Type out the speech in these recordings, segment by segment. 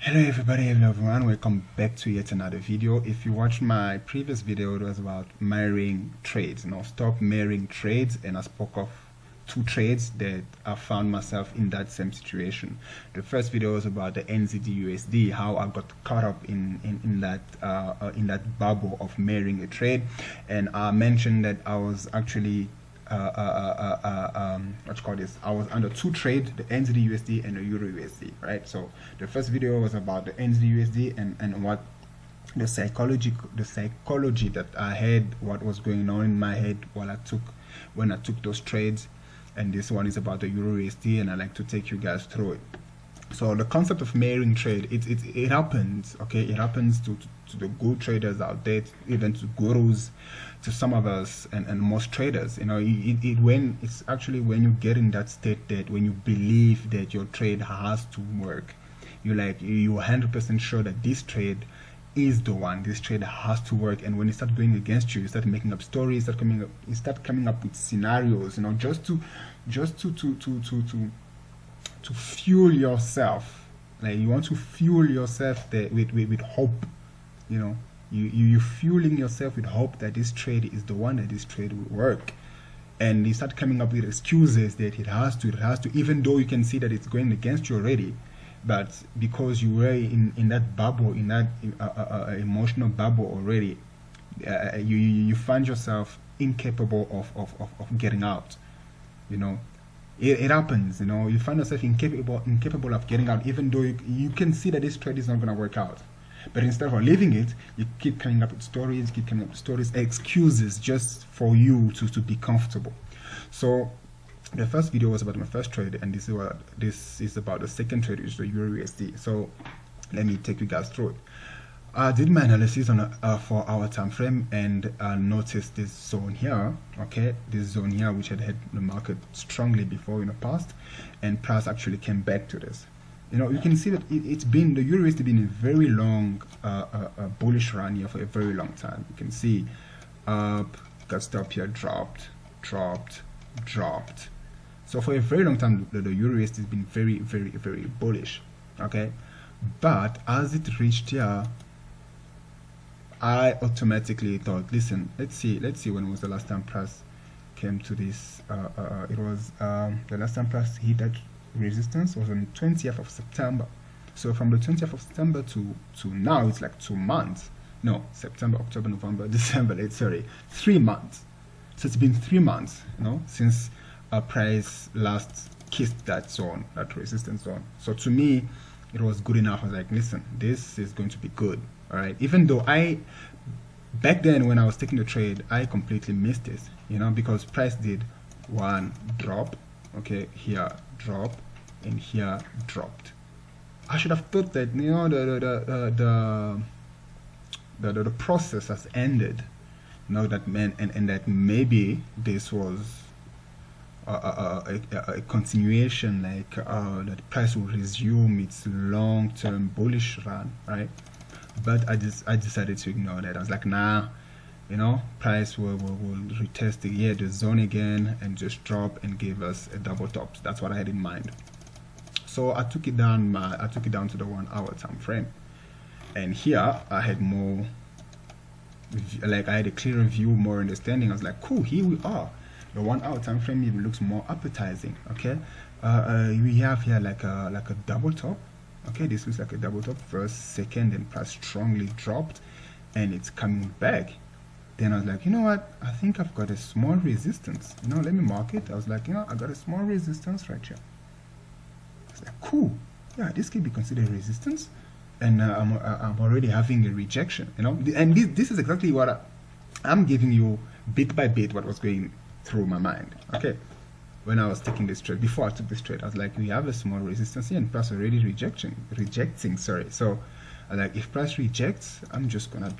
Hello everybody, hello everyone, welcome back to yet another video. If you watched my previous video, it was about mirroring trades. Stop mirroring trades, and I spoke of two trades that I found myself in that same situation. The first video was about the NZD/USD, how I got caught up in that bubble of mirroring a trade, and I mentioned that I was actually what you call this, I was under two trades, the NZD/USD and the Euro/USD, right? So the first video was about the NZD/USD and what the psychology that I had, what was going on in my head when I took those trades. And this one is about the Euro/USD, and I like to take you guys through it. So the concept of mirroring trade, it happens, okay? It happens to the good traders out there, even to gurus, to some of us, and most traders. When it's actually when you get in that state, that when you believe that your trade has to work, you're 100% sure that this trade is the one. This trade has to work, and when it starts going against you, you start making up stories, you start coming up with scenarios, just to fuel yourself. Like, you want to fuel yourself there with hope. You're fueling yourself with hope that this trade is the one, that this trade will work. And you start coming up with excuses that it has to, even though you can see that it's going against you already. But because you were in that bubble, in that emotional bubble already, you find yourself incapable of getting out. It happens. You find yourself incapable of getting out, even though you can see that this trade is not going to work out. But instead of leaving it, you keep coming up with stories, excuses, just for you to be comfortable. So the first video was about my first trade, and this is about the second trade, which is the Euro/USD. So let me take you guys through it. I did my analysis on a 4-hour time frame, and noticed this zone here, okay, this zone here, which had hit the market strongly before in the past, and price actually came back to this. You can see that the Euro/USD been a very long bullish run here for a very long time. You can see up, got stopped here, dropped. So for a very long time, the Euro/USD has been very, very, very bullish, okay? But as it reached here, I automatically thought, listen, let's see when was the last time price came to this. It was the last time price hit that resistance was on 20th of September. So from the 20th of September to now, it's like 2 months. No, September, October, November, December. 3 months. So it's been 3 months, since price last kissed that zone, that resistance zone. So to me, it was good enough. I was like, listen, this is going to be good. All right. Even though back then when I was taking the trade, I completely missed this, because price did one drop, okay, here drop, and here dropped. I should have thought that the process has ended. And that maybe this was a continuation, that price will resume its long-term bullish run, right? But I decided to ignore that. I was like, nah, price will retest the zone again and just drop and give us a double top. That's what I had in mind. So I took it down to the 1 hour time frame, and here I had more, I had a clearer view, more understanding. I was like, cool, here we are. The 1 hour time frame even looks more appetizing. Okay, we have here like a double top. Okay, this looks like a double top, first, second, and price strongly dropped, and it's coming back. Then I was like, you know what, I think I've got a small resistance. Let me mark it. I was like, I got a small resistance right here. I was like, cool, yeah, this can be considered resistance, and I'm already having a rejection. And this is exactly what I'm giving you bit by bit what was going through my mind. Okay, when I was taking this trade, before I took this trade, I was like, we have a small resistance here, and price already rejecting. Sorry. So I was like, if price rejects, I'm just gonna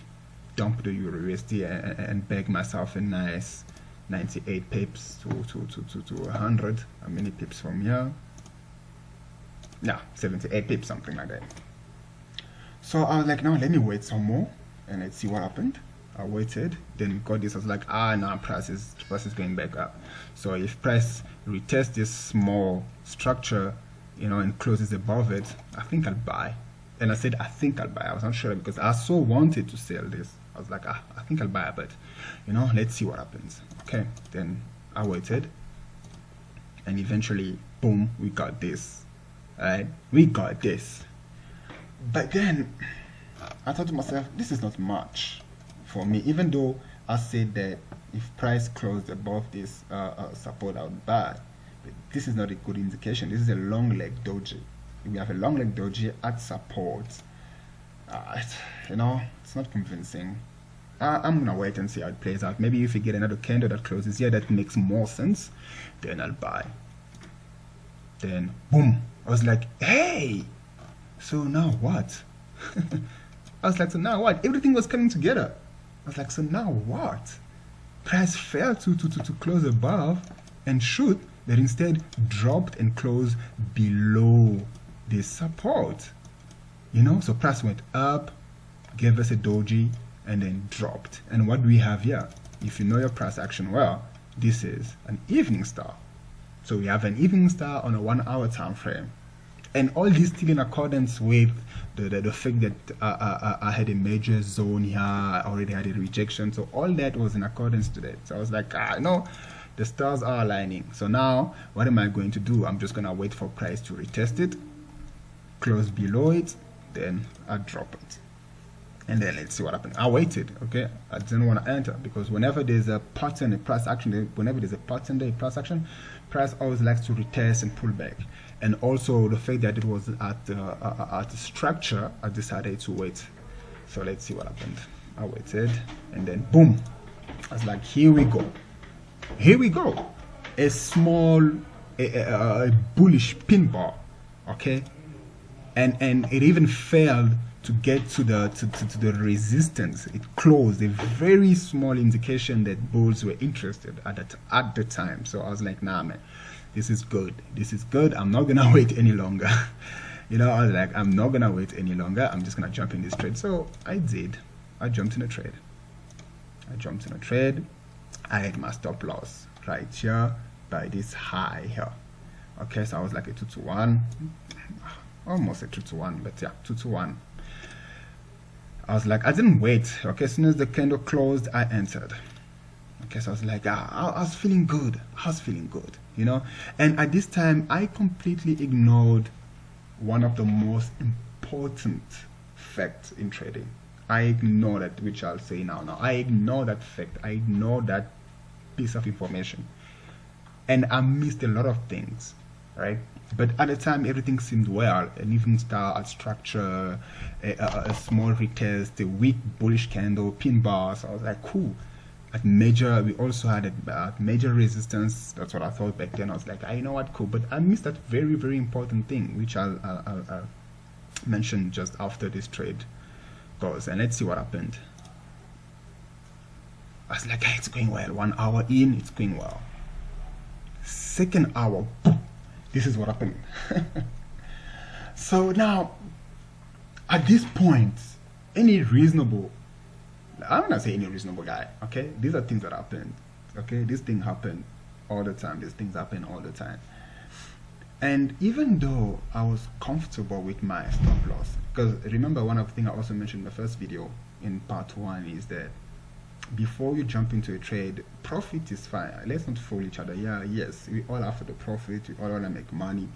dump the Euro/USD and beg myself a nice 98 pips to 100. How many pips from here? Yeah, 78 pips, something like that. So I was like, now let me wait some more and let's see what happened. I waited, then got this. I was like, now price is going back up. So if price retests this small structure, and closes above it, I think I'll buy. And I said, I think I'll buy. I was not sure because I so wanted to sell this. I was like, I think I'll buy, but let's see what happens. Okay, then I waited, and eventually, boom, we got this. Right, we got this. But then I thought to myself, this is not much for me. Even though I said that if price closed above this support, I would buy. But this is not a good indication. This is a long leg doji. We have a long leg doji at support. It's not convincing. I'm gonna wait and see how it plays out. Maybe if we get another candle that closes here that makes more sense, then I'll buy. Then boom, I was like, hey, so now what? I was like, so now what? Everything was coming together. I was like, so now what? Price fell to close above and shoot, but instead dropped and closed below this support. So price went up, gave us a doji, and then dropped. And what do we have here? If you know your price action well, this is an evening star. So we have an evening star on a 1 hour time frame. And all this still in accordance with the fact that I had a major zone here, I already had a rejection. So all that was in accordance to that. So I was like, the stars are aligning. So now, what am I going to do? I'm just going to wait for price to retest it, close below it, then I drop it. And then let's see what happens. I waited, okay? I didn't want to enter because whenever there's a pattern, a price action, whenever there's a pattern, a price action, price always likes to retest and pull back. And also the fact that it was at the structure, I decided to wait. So let's see what happened. I waited, and then boom! I was like, here we go. Here we go. A small, a bullish pin bar, okay? And it even failed to get to the resistance. It closed, a very small indication that bulls were interested at the time. So I was like, nah, man, this is good. This is good. I'm not gonna wait any longer. I was like, I'm not gonna wait any longer. I'm just gonna jump in this trade. So I did. I jumped in a trade. I had my stop loss right here by this high here. Okay, so I was like a 2-to-1, almost a 2-to-1, but yeah, 2-to-1. I was like, I didn't wait. Okay, as soon as the candle closed, I entered. Okay, so I was like, I was feeling good. And at this time, I completely ignored one of the most important facts in trading. I ignore that, which I'll say now. I ignore that fact. I ignore that piece of information. And I missed a lot of things, right? But at the time, everything seemed well. An evening star, a structure, a small retest, a weak bullish candle, pin bar. So I was like, cool. At major, we also had a major resistance. That's what I thought back then. I was like, you know what, cool. But I missed that very, very important thing, which I'll mention just after this trade goes. And let's see what happened. I was like, it's going well. 1 hour in, it's going well. Second hour, boom. This is what happened. So now, at this point, any reasonable, I'm gonna say any reasonable guy, okay? These are things that happen, okay? This thing happen all the time. These things happen all the time. And even though I was comfortable with my stop loss, because remember one of the things I also mentioned in the first video in part 1 is that before you jump into a trade, profit is fine. Let's not fool each other. Yes, we all after the profit, we all want to make money.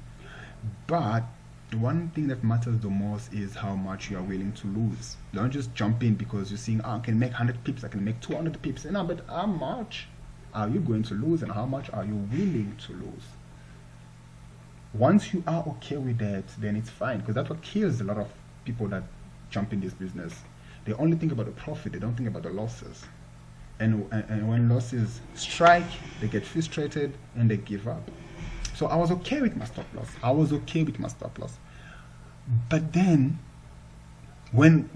But the one thing that matters the most is how much you are willing to lose. Don't just jump in because you're seeing, I can make 100 pips, I can make 200 pips. No, but how much are you going to lose and how much are you willing to lose? Once you are okay with that, then it's fine, because that's what kills a lot of people that jump in this business. They only think about the profit, they don't think about the losses. And when losses strike, they get frustrated and they give up. So I was okay with my stop loss. But then when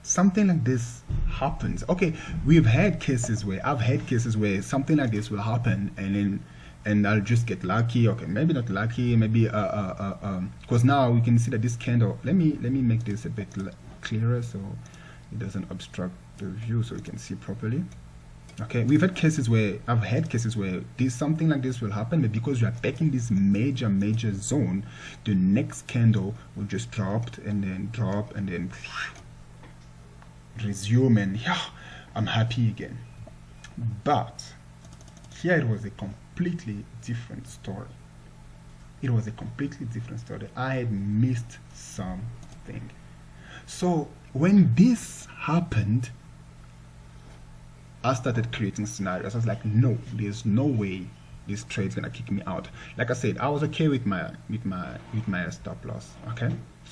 something like this happens, okay, I've had cases where something like this will happen and I'll just get lucky. Okay, maybe not lucky, maybe because now we can see that this candle, let me make this a bit clearer so it doesn't obstruct the view so you can see properly. Okay, I've had cases where this something like this will happen, but because you are back in this major zone, the next candle will just drop and then resume, and yeah, I'm happy again. But here it was a completely different story. It was a completely different story. I had missed something. So when this happened, I started creating scenarios. I was like, no, there's no way this trade's gonna kick me out. Like I said, I was okay with my stop loss. Okay,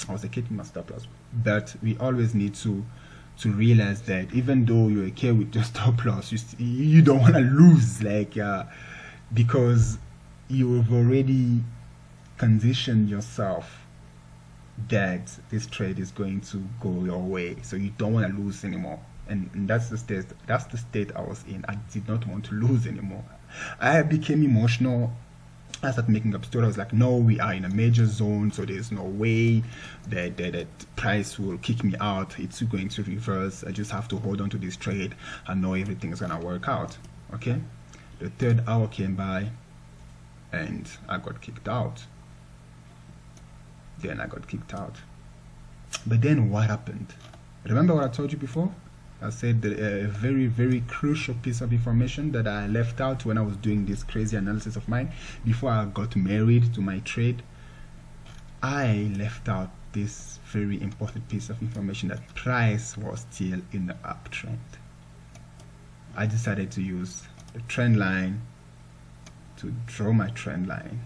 I was okay with my stop loss, but we always need to realize that even though you're okay with your stop loss, you don't want to lose, like because you've already conditioned yourself that this trade is going to go your way, so you don't want to lose anymore. And that's the state I was in. I did not want to lose anymore. I became emotional. I started making up stories. I was like, no, we are in a major zone, so there's no way that price will kick me out. It's going to reverse. I just have to hold on to this trade. I know everything is gonna work out. Okay, the third hour came by and I got kicked out. But then what happened? Remember what I told you before? I said that a very crucial piece of information that I left out when I was doing this crazy analysis of mine before I got married to my trade. I left out this very important piece of information, that price was still in the uptrend. I decided to use the trend line to draw my trend line.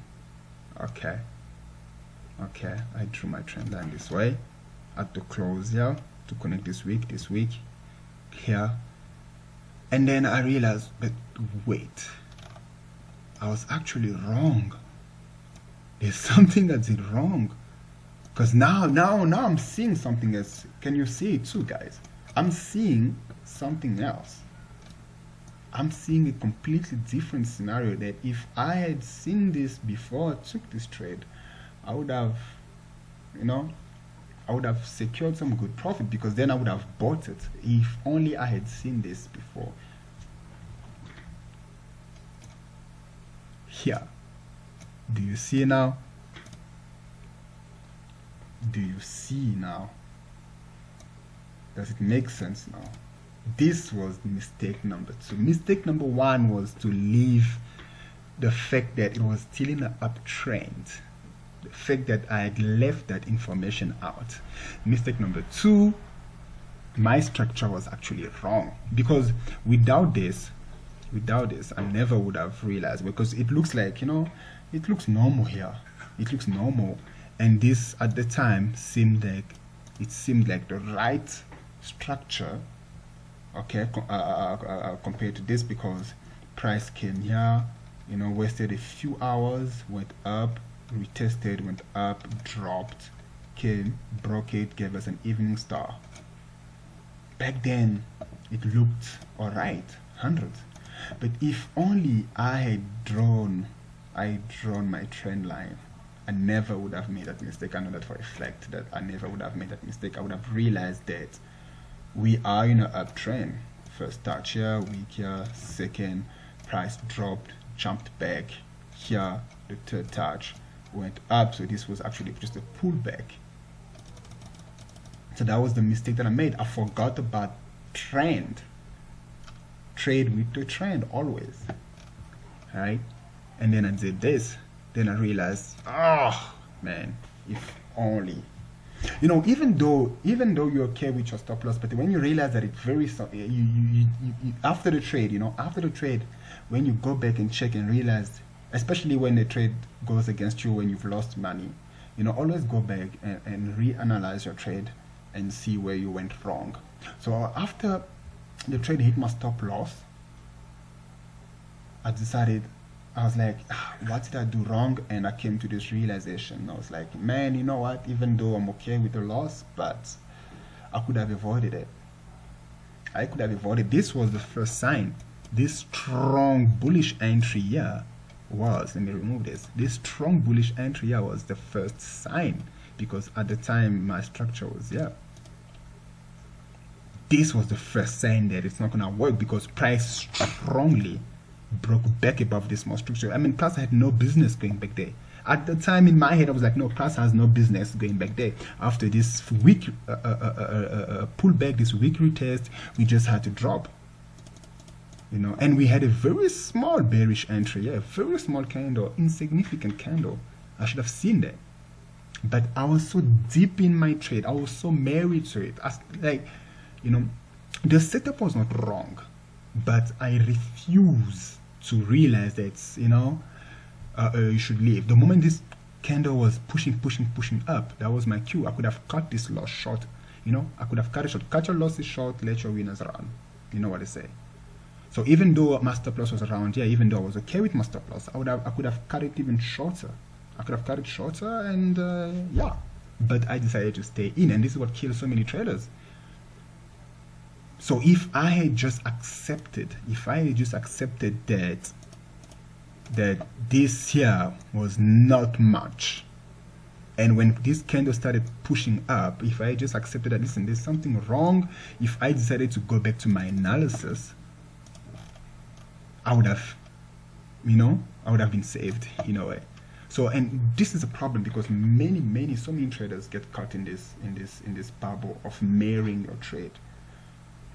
Okay, I drew my trend line this way at the close here to connect this week here, and then I realized, but wait, I was actually wrong. There's something that's wrong, because now I'm seeing something else. Can you see it too, guys? I'm seeing something else. I'm seeing a completely different scenario, that if I had seen this before I took this trade, I would have, I would have secured some good profit, because then I would have bought it if only I had seen this before. Here, do you see now? Does it make sense now? This was mistake number 2. Mistake number 1 was to leave the fact that it was still in an uptrend. The fact that I had left that information out. Mistake number 2, my structure was actually wrong, because without this I never would have realized, because it looks like, it looks normal here. It looks normal, and this at the time seemed like the right structure, okay, compared to this, because price came here, wasted a few hours, went up, retested, went up, dropped, came, broke it, gave us an evening star. Back then it looked alright, hundreds. But if only I had drawn my trend line, I never would have made that mistake. I know that for a fact, that I never would have made that mistake. I would have realized that we are in an uptrend. First touch here, week here, second, price dropped, jumped back here, the third touch went up, so this was actually just a pullback. So that was the mistake that I made. I forgot about trend. Trade with the trend always. Alright? And then I did this. Then I realized, oh man, if only. Even though you're okay with your stop loss, but when you realize that it's very you after the trade, when you go back and check and realize, especially when the trade goes against you, when you've lost money, always go back and reanalyze your trade and see where you went wrong. So after the trade hit my stop loss, I was like, what did I do wrong? And I came to this realization. I was like, man, you know what? Even though I'm okay with the loss, but I could have avoided it. This was the first sign. This strong bullish entry here was, let me remove this. This strong bullish entry here was the first sign, because at the time my structure was here. this was the first sign that it's not gonna work, because price strongly broke back above this small structure. I mean, Plus had no business going back there. At the time, in my head, I was like, no, Plus has no business going back there. After this week pullback, this week retest, we just had to drop. You know, and we had a very small bearish entry, yeah, very small candle, insignificant candle. I should have seen that. But I was so deep in my trade, I was so married to it. Like, you know, the setup was not wrong, but I refuse to realize that, you know, you should leave. The moment this candle was pushing up, that was my cue. I could have cut this loss short. You know, I could have cut it short. Cut your losses short, let your winners run. You know what I say. So even though my stop loss was around here, even though I was okay with my stop loss, I could have cut it even shorter. I could have cut it shorter, and yeah. But I decided to stay in, and this is what kills so many traders. So if I had just accepted, that this here was not much, and when this candle started pushing up, if I just accepted that, listen, there's something wrong, if I decided to go back to my analysis, I would have, you know, I would have been saved in a way. So, and this is a problem, because so many traders get caught in this bubble of marrying your trade.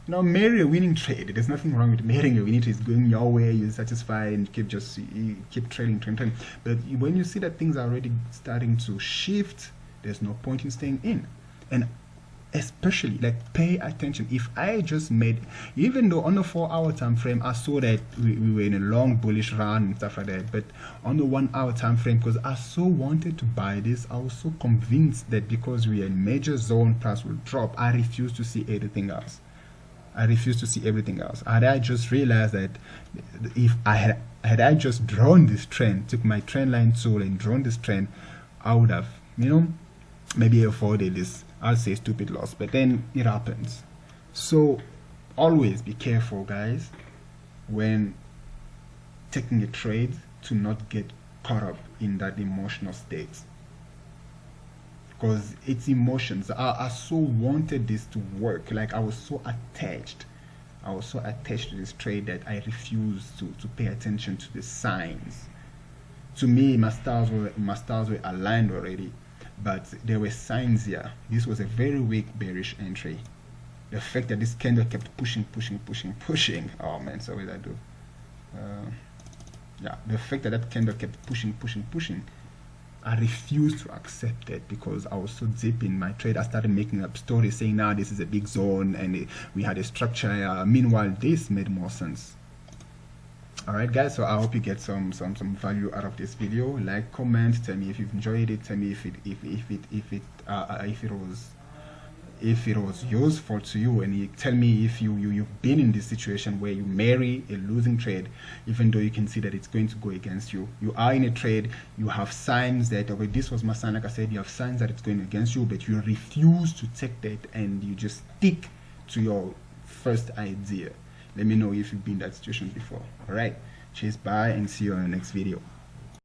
You know, marry a winning trade. There's nothing wrong with marrying a winning trade. It's going your way, you're satisfied, and you keep trading. But when you see that things are already starting to shift, there's no point in staying in. And especially, like, pay attention. If I just made, even though on the 4-hour time frame I saw that we were in a long bullish run and stuff like that, but on the 1-hour time frame, because I so wanted to buy this, I was so convinced that because we are in major zone, price will drop, I refused to see anything else. Had I just realized that if I had just drawn this trend, took my trend line tool and drawn this trend, I would have, you know, maybe avoided this, I'll say, stupid loss. But then it happens. So always be careful, guys, when taking a trade, to not get caught up in that emotional state, because it's emotions. I so wanted this to work. Like, I was so attached to this trade that I refused to pay attention to the signs. To me, my stars were aligned already, but there were signs here. This was a very weak bearish entry. The fact that this candle kept pushing. Oh man, so what did I do? Yeah, the fact that candle kept pushing, I refused to accept it, because I was so deep in my trade. I started making up stories saying, now this is a big zone and we had a structure. Meanwhile, this made more sense. Alright guys, so I hope you get some value out of this video. Like, comment, tell me if you've enjoyed it, tell me if it was useful to you, and you tell me if you've been in this situation where you marry a losing trade, even though you can see that it's going to go against you. You are in a trade, you have signs that, okay, this was my sign, like I said, you have signs that it's going against you, but you refuse to take that and you just stick to your first idea. Let me know if you've been in that situation before. Alright, cheers, bye, and see you on the next video.